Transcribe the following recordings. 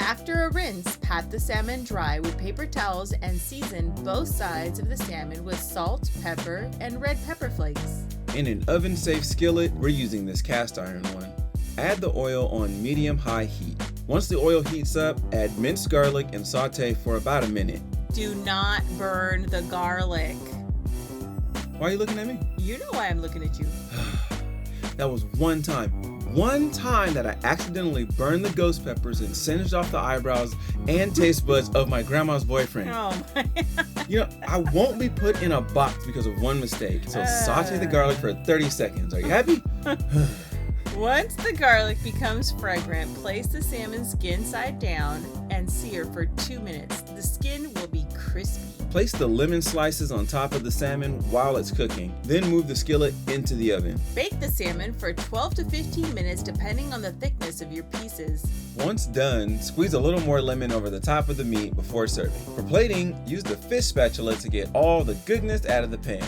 After a rinse, pat the salmon dry with paper towels and season both sides of the salmon with salt, pepper, and red pepper flakes. In an oven-safe skillet, we're using this cast iron one. Add the oil on medium-high heat. Once the oil heats up, add minced garlic and saute for about a minute. Do not burn the garlic. Why are you looking at me? You know why I'm looking at you. That was one time that I accidentally burned the ghost peppers and singed off the eyebrows and taste buds of my grandma's boyfriend. Oh my. You know, I won't be put in a box because of one mistake. So saute the garlic for 30 seconds. Are you happy? Once the garlic becomes fragrant, place the salmon skin side down and sear for 2 minutes. The skin will be crispy. Place the lemon slices on top of the salmon while it's cooking. Then move the skillet into the oven. Bake the salmon for 12 to 15 minutes depending on the thickness of your pieces. Once done, squeeze a little more lemon over the top of the meat before serving. For plating, use the fish spatula to get all the goodness out of the pan.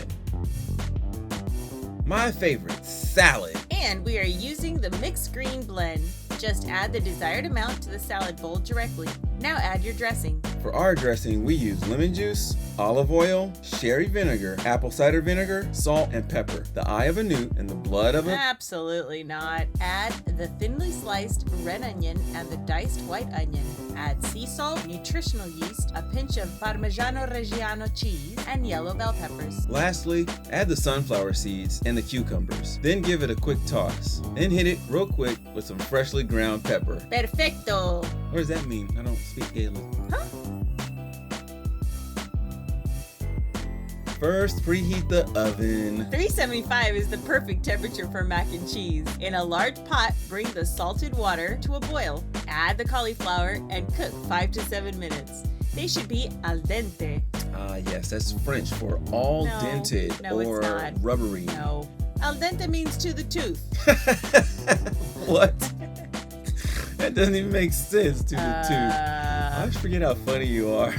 My favorite, salad. And we are using the mixed green blend. Just add the desired amount to the salad bowl directly. Now add your dressing. For our dressing, we use lemon juice, olive oil, sherry vinegar, apple cider vinegar, salt, and pepper, the eye of a newt, and the blood of a... Absolutely not. Add the thinly sliced red onion and the diced white onion. Add sea salt, nutritional yeast, a pinch of Parmigiano Reggiano cheese, and yellow bell peppers. Lastly, add the sunflower seeds and the cucumbers. Then give it a quick toss. Then hit it real quick with some freshly ground pepper. Perfecto. What does that mean? I don't speak Gaelic. Huh? First, preheat the oven. 375 is the perfect temperature for mac and cheese. In a large pot, bring the salted water to a boil. Add the cauliflower and cook 5 to 7 minutes. They should be al dente. Ah, yes, that's French for al dente or it's not. rubbery. No. Al dente means to the tooth. What? That doesn't even make sense to the tooth. I always forget how funny you are.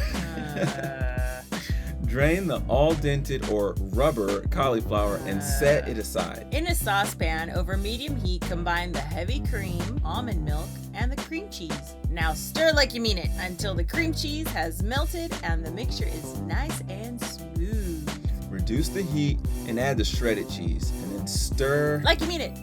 Drain the al dente or rubber cauliflower and set it aside. In a saucepan over medium heat, combine the heavy cream, almond milk, and the cream cheese. Now stir like you mean it until the cream cheese has melted and the mixture is nice and smooth. Reduce the heat and add the shredded cheese and then stir. Like you mean it.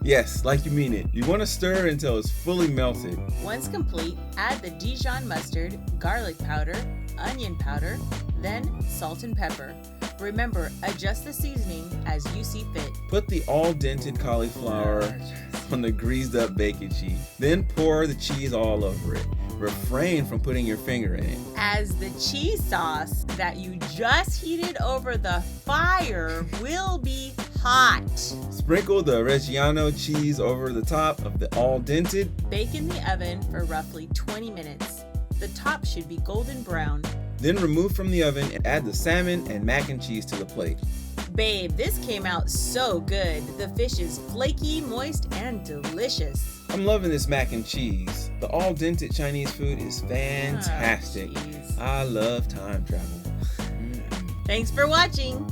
Yes, like you mean it. You want to stir until it's fully melted. Once complete, add the Dijon mustard, garlic powder, onion powder, then salt and pepper. Remember, adjust the seasoning as you see fit. Put the al dente cauliflower on the greased up bacon sheet. Then pour the cheese all over it. Refrain from putting your finger in it. As the cheese sauce that you just heated over the fire will be hot. Sprinkle the Reggiano cheese over the top of the al dente. Bake in the oven for roughly 20 minutes. The top should be golden brown. Then remove from the oven and add the salmon and mac and cheese to the plate. Babe, this came out so good. The fish is flaky, moist, and delicious. I'm loving this mac and cheese. The al dente Chinese food is fantastic. Oh, I love time travel. Thanks for watching.